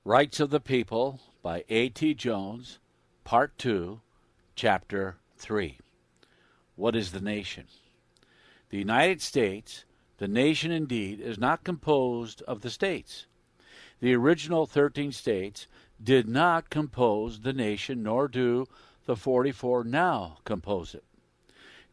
Rights of the People by A.T. Jones, Part 2, Chapter 3. What is the nation? The United States, the nation indeed, is not composed of the states. The original 13 states did not compose the nation, nor do the 44 now compose it.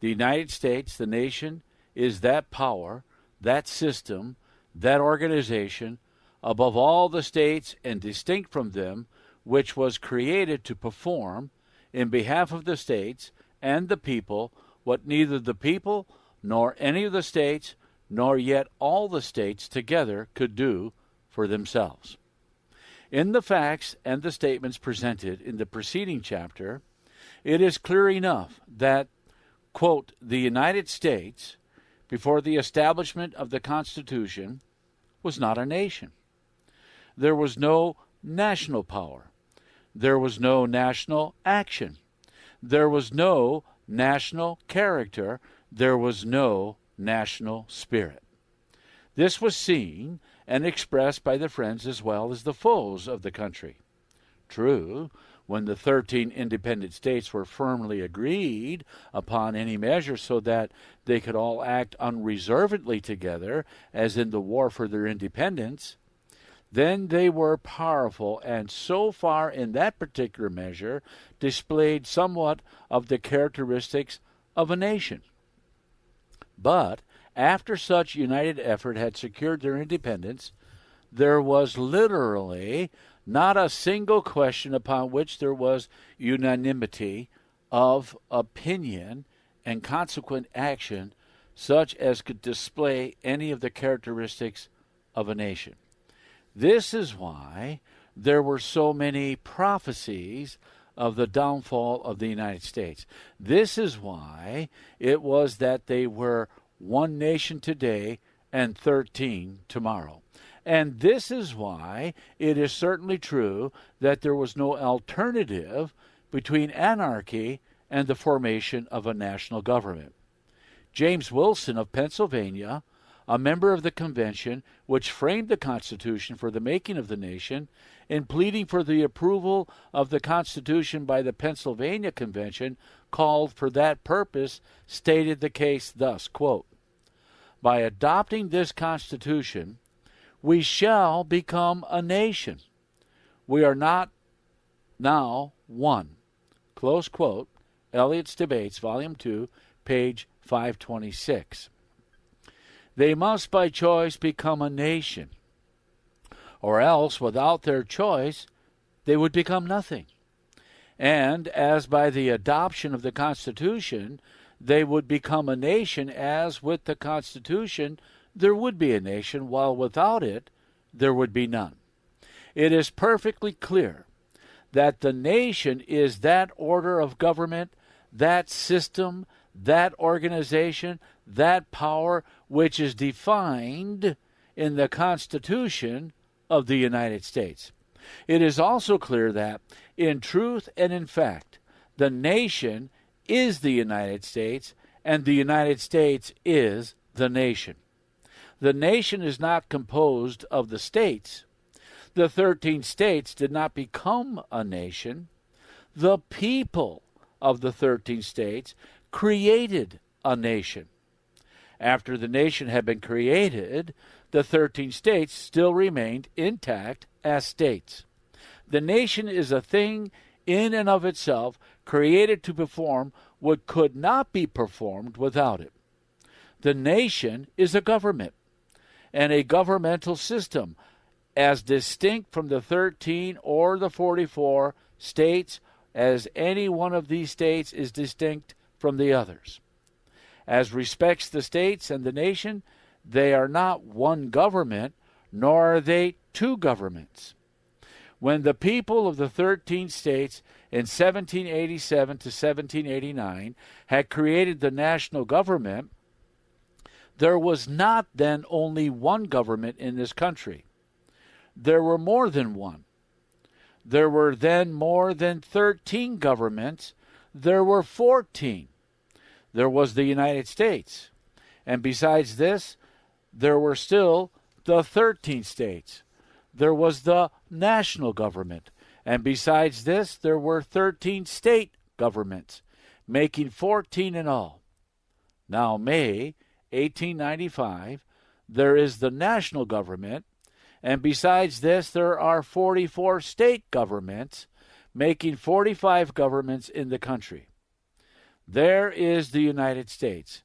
The United States, the nation, is that power, that system, that organization, above all the states and distinct from them, which was created to perform, in behalf of the states and the people, what neither the people nor any of the states, nor yet all the states together could do for themselves. In the facts and the statements presented in the preceding chapter, it is clear enough that, quote, the United States, before the establishment of the Constitution, was not a nation. There was no national power. There was no national action. There was no national character. There was no national spirit. This was seen and expressed by the friends as well as the foes of the country. True, when the 13 independent states were firmly agreed upon any measure so that they could all act unreservedly together, as in the war for their independence, then they were powerful, and so far in that particular measure displayed somewhat of the characteristics of a nation. But after such united effort had secured their independence, there was literally not a single question upon which there was unanimity of opinion and consequent action such as could display any of the characteristics of a nation. This is why there were so many prophecies of the downfall of the United States. This is why it was that they were one nation today and 13 tomorrow. And this is why it is certainly true that there was no alternative between anarchy and the formation of a national government. James Wilson of Pennsylvania, a member of the convention which framed the Constitution for the making of the nation, in pleading for the approval of the Constitution by the Pennsylvania Convention called for that purpose, stated the case thus, quote, by adopting this Constitution, we shall become a nation. We are not now one. Close quote, Eliot's Debates, Volume 2, page 526. They must by choice become a nation, or else without their choice they would become nothing. And as by the adoption of the Constitution they would become a nation, as with the Constitution there would be a nation, while without it there would be none. It is perfectly clear that the nation is that order of government, that system, that organization, that power which is defined in the Constitution of the United States. It is also clear that, in truth and in fact, the nation is the United States, and the United States is the nation. The nation is not composed of the states. The 13 states did not become a nation. The people of the 13 states created a nation. After the nation had been created, the 13 states still remained intact as states. The nation is a thing in and of itself, created to perform what could not be performed without it. The nation is a government and a governmental system, as distinct from the 13 or the 44 states as any one of these states is distinct from the others. As respects the states and the nation, they are not one government, nor are they two governments. When the people of the 13 states in 1787 to 1789 had created the national government, there was not then only one government in this country. There were more than one. There were then more than 13 governments. There were 14. There was the United States. And besides this, there were still the 13 states. there was the national government, and besides this there were 13 state governments, making 14 in all. Now, May 1895, there is the national government, and besides this there are 44 state governments, making 45 governments in the country. There is the United States,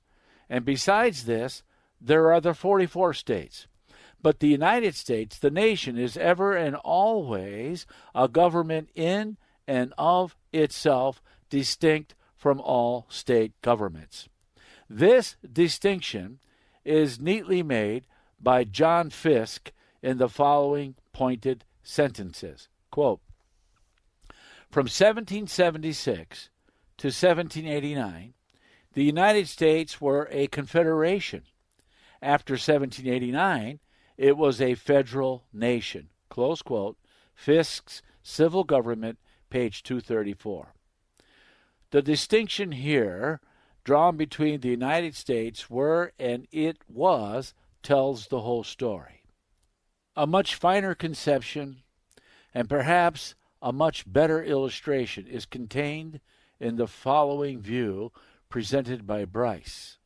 and besides this there are the 44 states. But the United States, the nation, is ever and always a government in and of itself, distinct from all state governments. This distinction is neatly made by John Fiske in the following pointed sentences. Quote, from 1776 to 1789, the United States were a confederation. After 1789, it was a federal nation. Close quote. Fiske's Civil Government, page 234. The distinction here drawn between the United States were and it was tells the whole story. A much finer conception and perhaps a much better illustration is contained in the following view presented by Bryce.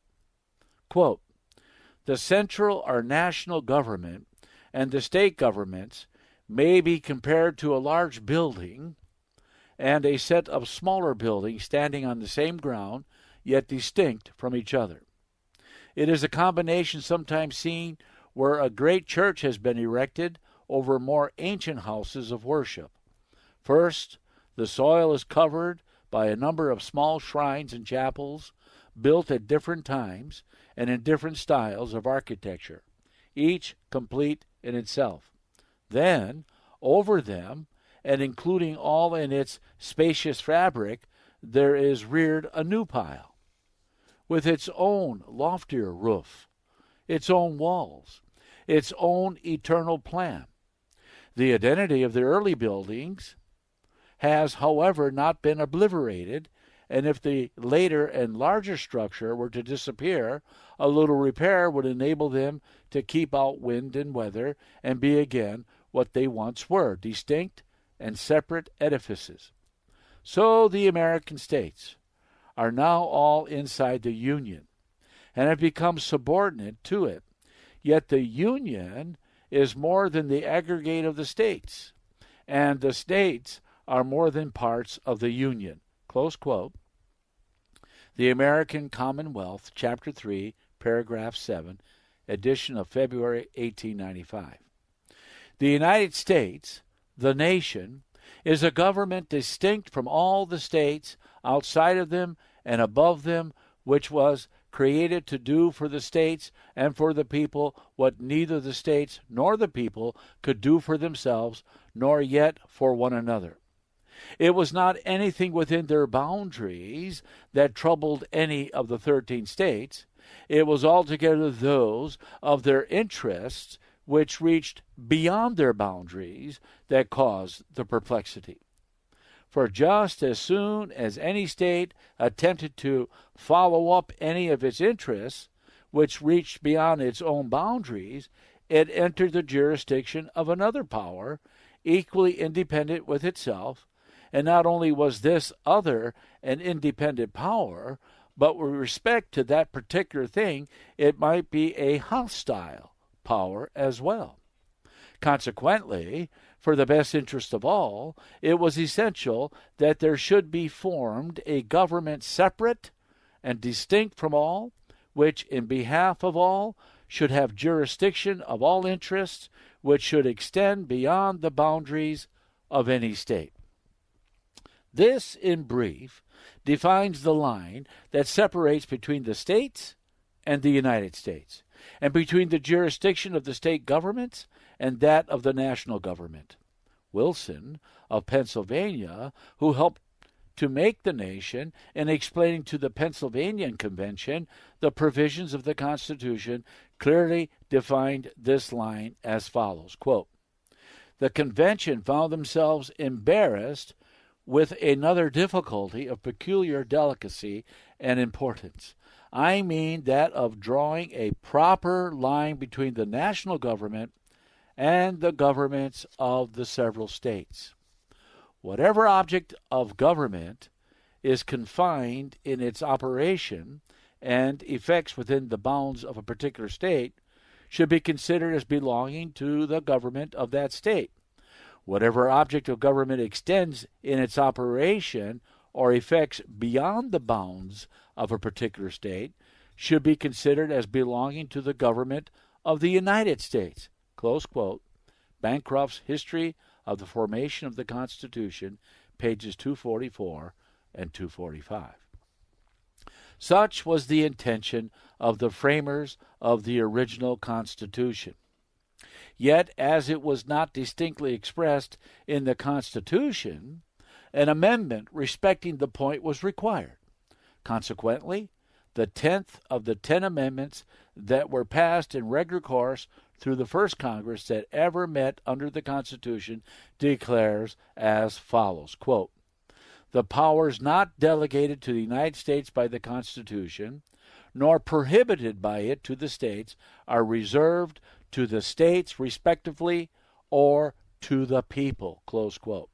Quote, the central or national government and the state governments may be compared to a large building and a set of smaller buildings standing on the same ground, yet distinct from each other. It is a combination sometimes seen where a great church has been erected over more ancient houses of worship. First, the soil is covered by a number of small shrines and chapels built at different times and in different styles of architecture, each complete in itself. Then, over them, and including all in its spacious fabric, there is reared a new pile, with its own loftier roof, its own walls, its own eternal plan. The identity of the early buildings has, however, not been obliterated, and if the later and larger structure were to disappear, a little repair would enable them to keep out wind and weather and be again what they once were, distinct and separate edifices. So the American states are now all inside the Union and have become subordinate to it. Yet the Union is more than the aggregate of the states, and the states are more than parts of the Union. Close quote. The American Commonwealth, Chapter 3, Paragraph 7, edition of February 1895. The United States, the nation, is a government distinct from all the states, outside of them and above them, which was created to do for the states and for the people what neither the states nor the people could do for themselves, nor yet for one another. It was not anything within their boundaries that troubled any of the 13 states. It was altogether those of their interests which reached beyond their boundaries that caused the perplexity. For just as soon as any state attempted to follow up any of its interests, which reached beyond its own boundaries, it entered the jurisdiction of another power, equally independent with itself, and not only was this other an independent power, but with respect to that particular thing, it might be a hostile power as well. Consequently, for the best interest of all, it was essential that there should be formed a government separate and distinct from all, which in behalf of all should have jurisdiction of all interests, which should extend beyond the boundaries of any state. This, in brief, defines the line that separates between the states and the United States, and between the jurisdiction of the state governments and that of the national government. Wilson of Pennsylvania, who helped to make the nation, in explaining to the Pennsylvania Convention the provisions of the Constitution, clearly defined this line as follows, quote, the Convention found themselves embarrassed with another difficulty of peculiar delicacy and importance. I mean that of drawing a proper line between the national government and the governments of the several states. Whatever object of government is confined in its operation and effects within the bounds of a particular state should be considered as belonging to the government of that state. Whatever object of government extends in its operation or effects beyond the bounds of a particular state should be considered as belonging to the government of the United States. Close quote. Bancroft's History of the Formation of the Constitution, pages 244 and 245. Such was the intention of the framers of the original Constitution. Yet, as it was not distinctly expressed in the Constitution, an amendment respecting the point was required. Consequently, the 10th of the 10 amendments that were passed in regular course through the first Congress that ever met under the Constitution declares as follows, quote, "The powers not delegated to the United States by the Constitution, nor prohibited by it to the states, are reserved to the states respectively or to the people," close quote.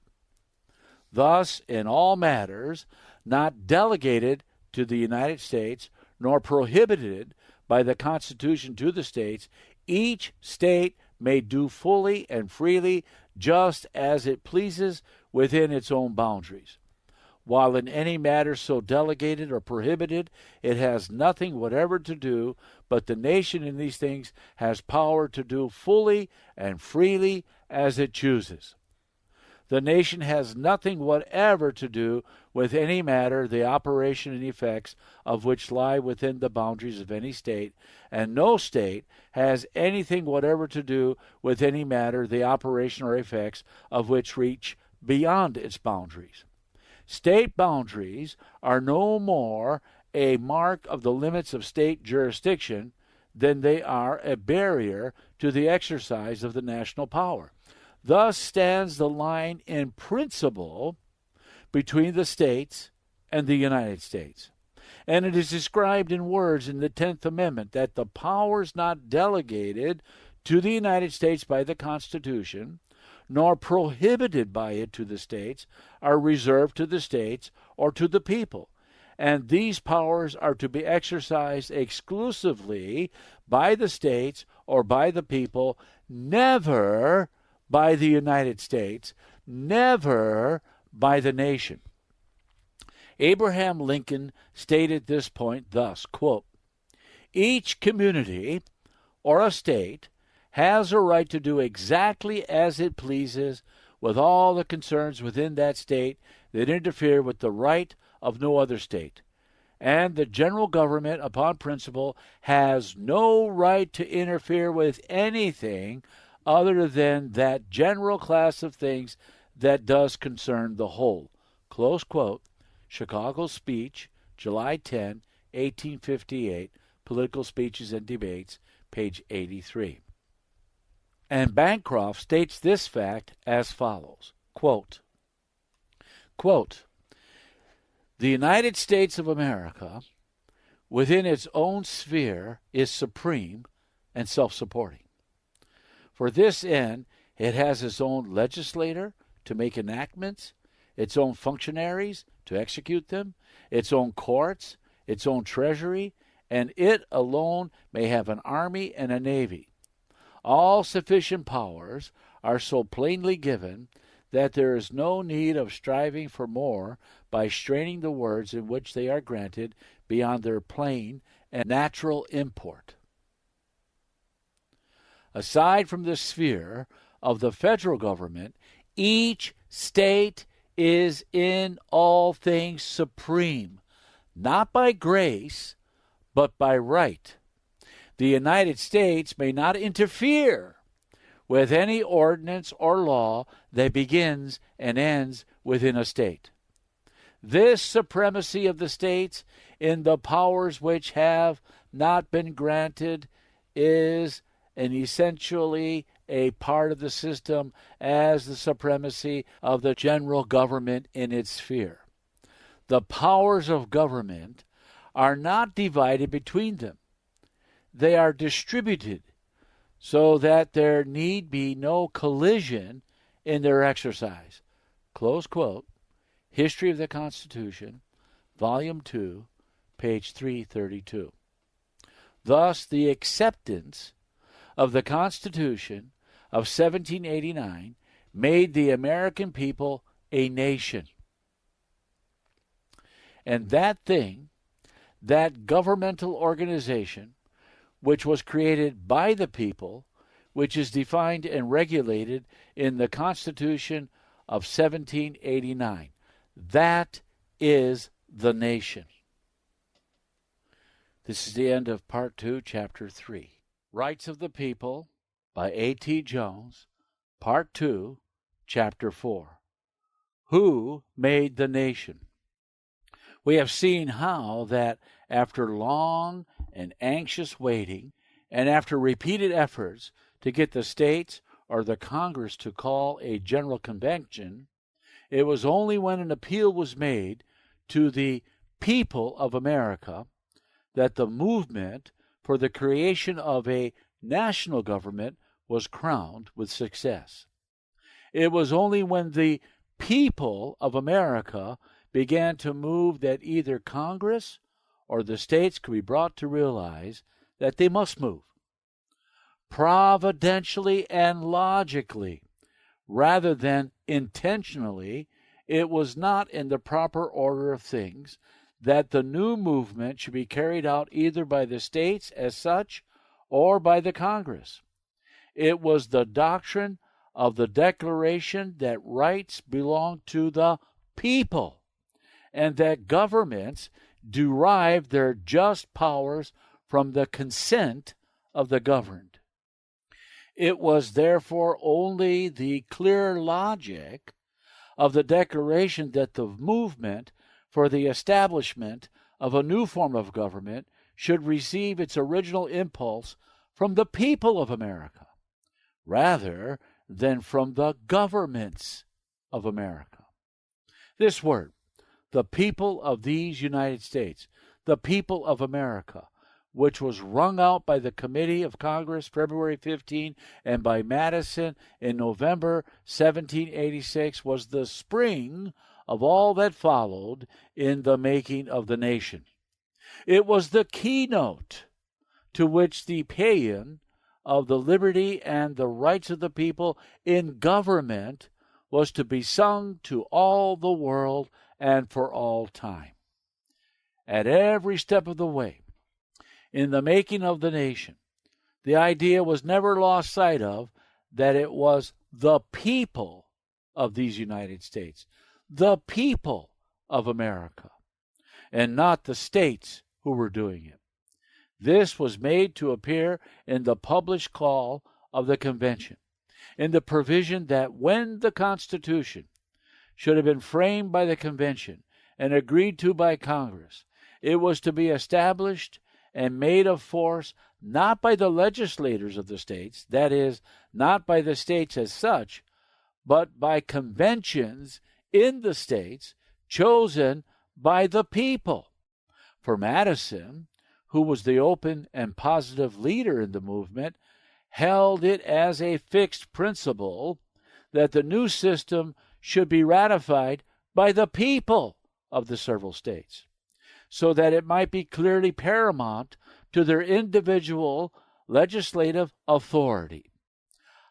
Thus, in all matters not delegated to the United States, nor prohibited by the Constitution to the states, each state may do fully and freely just as it pleases within its own boundaries. While in any matter so delegated or prohibited, it has nothing whatever to do, but the nation in these things has power to do fully and freely as it chooses. The nation has nothing whatever to do with any matter, the operation and effects of which lie within the boundaries of any state, and no state has anything whatever to do with any matter, the operation or effects of which reach beyond its boundaries. State boundaries are no more a mark of the limits of state jurisdiction than they are a barrier to the exercise of the national power. Thus stands the line in principle between the states and the United States. And it is described in words in the 10th Amendment that the powers not delegated to the United States by the Constitution, nor prohibited by it to the states, are reserved to the states or to the people. And these powers are to be exercised exclusively by the states or by the people, never by the United States, never by the nation. Abraham Lincoln stated this point thus, quote, "Each community or a state has a right to do exactly as it pleases with all the concerns within that state that interfere with the right of no other state. And the general government, upon principle, has no right to interfere with anything other than that general class of things that does concern the whole." Close quote. Chicago Speech, July 10, 1858, Political Speeches and Debates, page 83. And Bancroft states this fact as follows, quote, "The United States of America, within its own sphere, is supreme and self-supporting. For this end, it has its own legislator to make enactments, its own functionaries to execute them, its own courts, its own treasury, and it alone may have an army and a navy. All sufficient powers are so plainly given that there is no need of striving for more by straining the words in which they are granted beyond their plain and natural import. Aside from the sphere of the federal government, each state is in all things supreme, not by grace, but by right. The United States may not interfere with any ordinance or law that begins and ends within a state. This supremacy of the states in the powers which have not been granted is and essentially a part of the system as the supremacy of the general government in its sphere. The powers of government are not divided between them. They are distributed so that there need be no collision in their exercise. Close quote. History of the Constitution, Volume 2, page 332. Thus, the acceptance of the Constitution of 1789 made the American people a nation. And that thing, that governmental organization, which was created by the people, which is defined and regulated in the Constitution of 1789. That is the nation. This is the end of Part 2, Chapter 3. Rights of the People by A.T. Jones, Part 2, Chapter 4. Who made the nation? We have seen how that after long and anxious waiting, and after repeated efforts to get the states or the Congress to call a general convention, it was only when an appeal was made to the people of America that the movement for the creation of a national government was crowned with success. It was only when the people of America began to move that either Congress or the states could be brought to realize that they must move providentially and logically, rather than intentionally. It was not in the proper order of things that the new movement should be carried out either by the states as such or by the Congress. It was the doctrine of the Declaration that rights belong to the people, and that governments derive their just powers from the consent of the governed. It was therefore only the clear logic of the Declaration that the movement for the establishment of a new form of government should receive its original impulse from the people of America, rather than from the governments of America. This word, the people of these United States, the people of America, which was wrung out by the Committee of Congress February 15 and by Madison in November 1786, was the spring of all that followed in the making of the nation. It was the keynote to which the paean of the liberty and the rights of the people in government was to be sung to all the world and for all time. At every step of the way, in the making of the nation, the idea was never lost sight of that it was the people of these United States, the people of America, and not the states who were doing it. This was made to appear in the published call of the convention, in the provision that when the Constitution should have been framed by the convention and agreed to by Congress, it was to be established and made of force not by the legislators of the states, that is, not by the states as such, but by conventions in the states chosen by the people. For Madison, who was the open and positive leader in the movement, held it as a fixed principle that the new system should be ratified by the people of the several states, so that it might be clearly paramount to their individual legislative authority.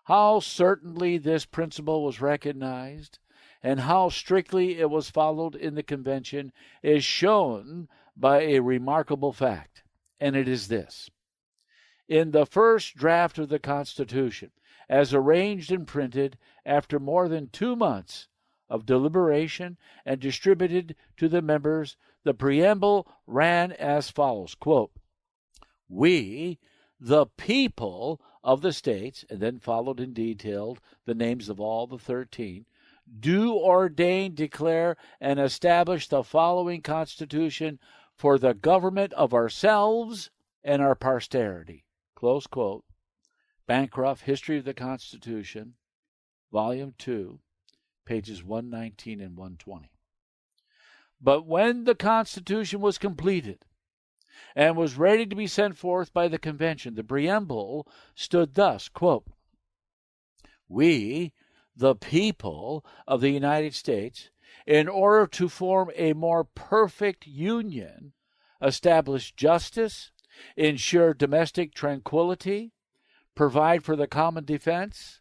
How certainly this principle was recognized and how strictly it was followed in the convention is shown by a remarkable fact, and it is this. In the first draft of the Constitution, as arranged and printed after more than 2 months of deliberation and distributed to the members, the preamble ran as follows, quote, "We, the people of the states," and then followed in detail the names of all the 13, "do ordain, declare, and establish the following Constitution for the government of ourselves and our posterity." Close quote. Bancroft, History of the Constitution, Volume 2, pages 119 and 120. But when the Constitution was completed, and was ready to be sent forth by the convention. The preamble stood thus, quote, "We, the people of the United States, in order to form a more perfect union, establish justice, ensure domestic tranquility, provide for the common defense,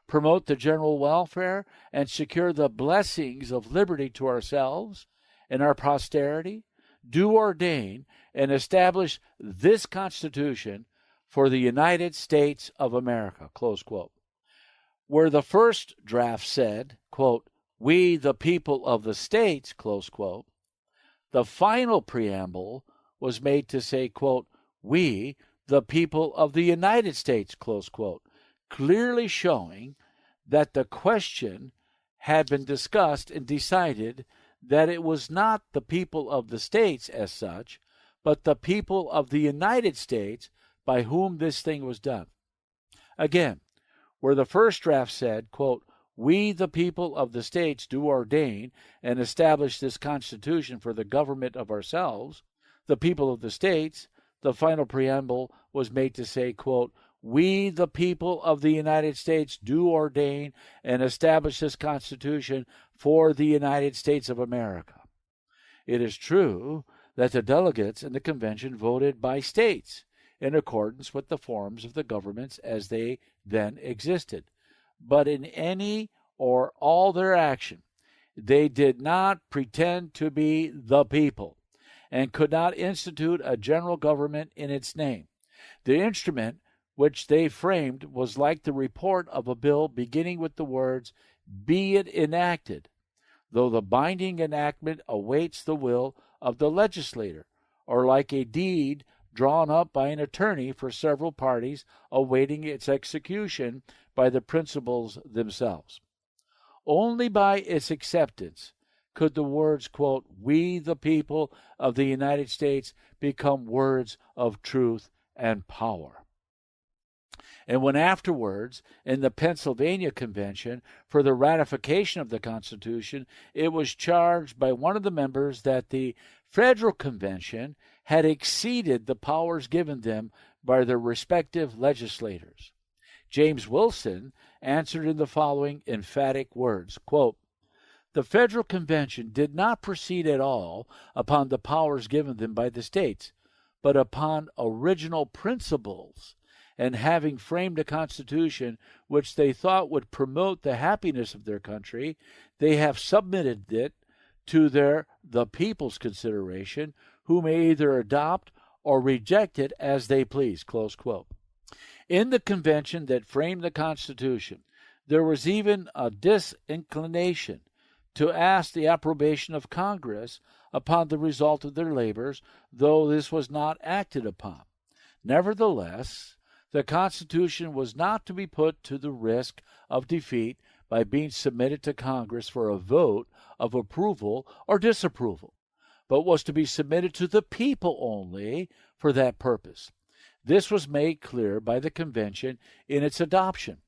promote the general welfare, and secure the blessings of liberty to ourselves and our posterity, do ordain and establish this Constitution for the United States of America," close quote. Where the first draft said, quote, "We, the people of the states," close quote, the final preamble was made to say, quote, "We, the people of the United States," close quote, clearly showing that the question had been discussed and decided that it was not the people of the states as such, but the people of the United States by whom this thing was done. Again, where the first draft said, quote, "We, the people of the states, do ordain and establish this Constitution for the government of ourselves, the people of the states," the final preamble was made to say, quote, "We, the people of the United States, do ordain and establish this Constitution for the United States of America." It is true that the delegates in the convention voted by states in accordance with the forms of the governments as they then existed. But in any or all their action, they did not pretend to be the people and could not institute a general government in its name. The instrument which they framed was like the report of a bill beginning with the words, "Be it enacted," though the binding enactment awaits the will of the legislator, or like a deed drawn up by an attorney for several parties awaiting its execution by the principals themselves. Only by its acceptance could the words, quote, "We, the people of the United States," become words of truth and power. And when afterwards, in the Pennsylvania Convention, for the ratification of the Constitution, it was charged by one of the members that the Federal Convention had exceeded the powers given them by their respective legislators, James Wilson answered in the following emphatic words, quote, "The Federal Convention did not proceed at all upon the powers given them by the states, but upon original principles, and having framed a constitution which they thought would promote the happiness of their country, they have submitted it to the people's consideration, who may either adopt or reject it as they please," close quote. In the convention that framed the Constitution, there was even a disinclination to ask the approbation of Congress upon the result of their labors, though this was not acted upon. Nevertheless, the Constitution was not to be put to the risk of defeat by being submitted to Congress for a vote of approval or disapproval, but was to be submitted to the people only for that purpose. This was made clear by the convention in its adoption,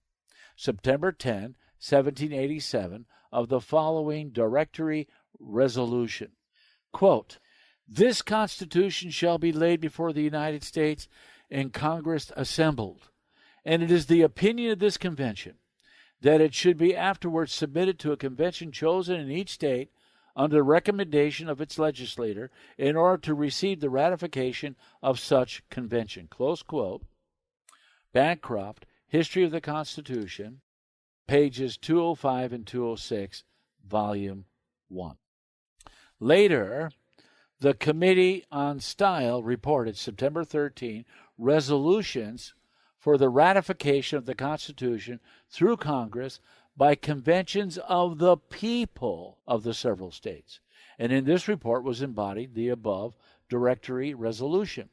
September 10, 1787, of the following directory resolution. Quote, "This Constitution shall be laid before the United States in Congress assembled, and it is the opinion of this convention that it should be afterwards submitted to a convention chosen in each state under the recommendation of its legislator in order to receive the ratification of such convention." Close quote. Bancroft, History of the Constitution, pages 205 and 206, Volume 1. Later, the Committee on Style reported September 13 resolutions for the ratification of the Constitution through Congress by conventions of the people of the several states. And in this report was embodied the above directory resolution.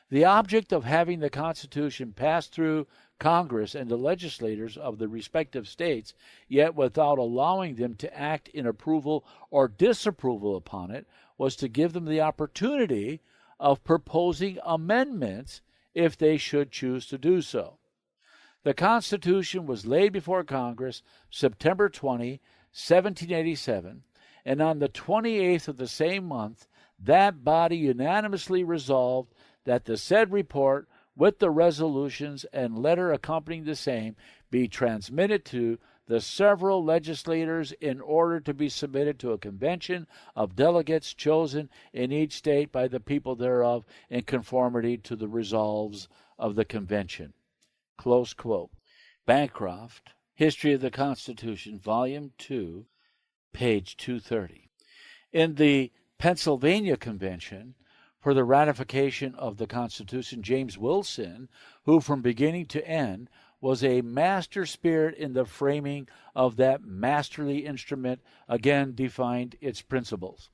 The object of having the Constitution pass through Congress and the legislators of the respective states, yet without allowing them to act in approval or disapproval upon it, was to give them the opportunity of proposing amendments if they should choose to do so. The Constitution was laid before Congress September 20, 1787, and on the 28th of the same month, that body unanimously resolved that the said report, with the resolutions and letter accompanying the same, be transmitted to the several legislators in order to be submitted to a convention of delegates chosen in each state by the people thereof in conformity to the resolves of the convention. Close quote. Bancroft, History of the Constitution, Volume 2, page 230. In the Pennsylvania Convention for the ratification of the Constitution, James Wilson, who from beginning to end was a master spirit in the framing of that masterly instrument, again defined its principles.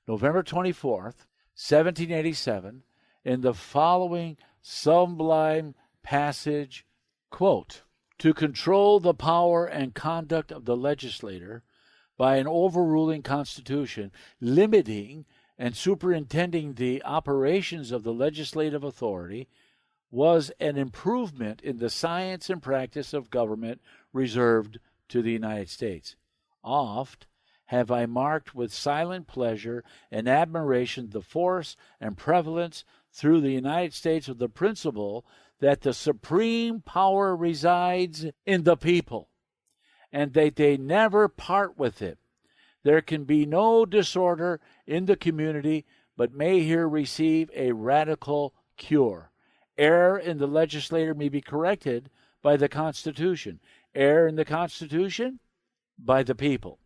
November 24th, 1787, in the following sublime passage, quote, "To control the power and conduct of the legislator by an overruling constitution, limiting and superintending the operations of the legislative authority, was an improvement in the science and practice of government reserved to the United States. Oft have I marked with silent pleasure and admiration the force and prevalence through the United States of the principle that the supreme power resides in the people, and that they never part with it. There can be no disorder in the community, but may here receive a radical cure. Error in the legislator may be corrected by the Constitution. Error in the Constitution by the people.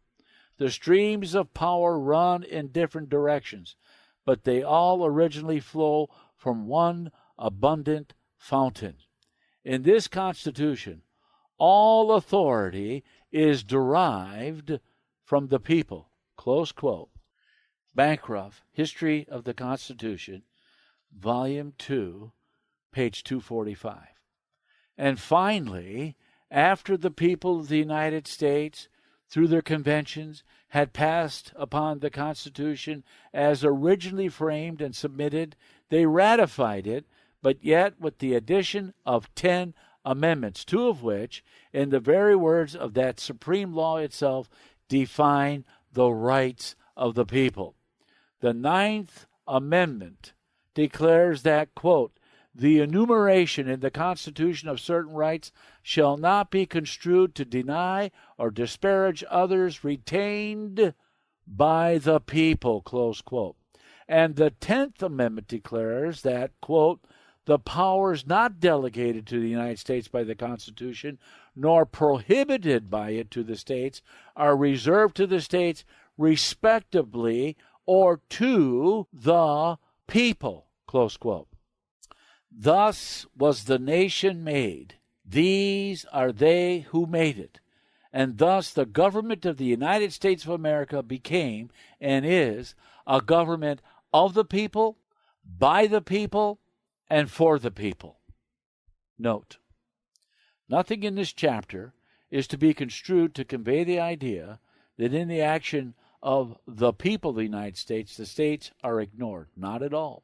The streams of power run in different directions, but they all originally flow from one abundant fountain. In this Constitution, all authority is derived from the people." Close quote. Bancroft, History of the Constitution, Volume 2, page 245. And finally, after the people of the United States, through their conventions, had passed upon the Constitution as originally framed and submitted, they ratified it, but yet with the addition of 10 amendments, 2 of which, in the very words of that supreme law itself, define the rights of the people. The 9th Amendment declares that, quote, "The enumeration in the Constitution of certain rights shall not be construed to deny or disparage others retained by the people," close quote. And the 10th Amendment declares that, quote, "The powers not delegated to the United States by the Constitution, nor prohibited by it to the states, are reserved to the states respectively or to the people," close quote. Thus was the nation made. These are they who made it. And thus the government of the United States of America became and is a government of the people, by the people, and for the people. Note: nothing in this chapter is to be construed to convey the idea that in the action of the people of the United States, the states are ignored. Not at all.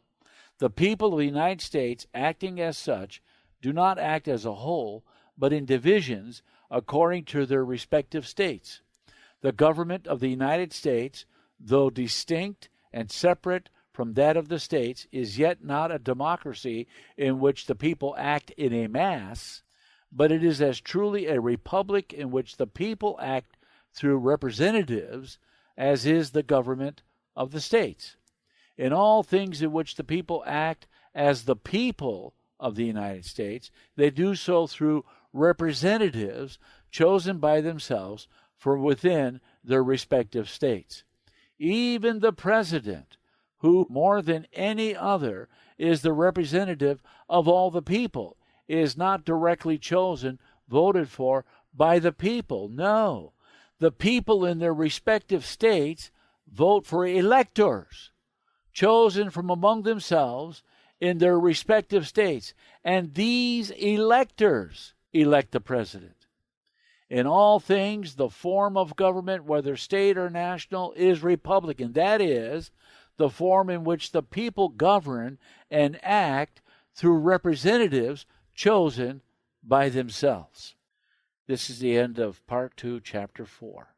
The people of the United States, acting as such, do not act as a whole, but in divisions according to their respective states. The government of the United States, though distinct and separate from that of the states, is yet not a democracy in which the people act in a mass, but it is as truly a republic in which the people act through representatives as is the government of the states. In all things in which the people act as the people of the United States, they do so through representatives chosen by themselves from within their respective states. Even the president, who more than any other is the representative of all the people, is not directly chosen, voted for by the people. No, the people in their respective states vote for electors, chosen from among themselves in their respective states, and these electors elect the president. In all things, the form of government, whether state or national, is republican. That is, the form in which the people govern and act through representatives chosen by themselves. This is the end of Part 2, Chapter 4.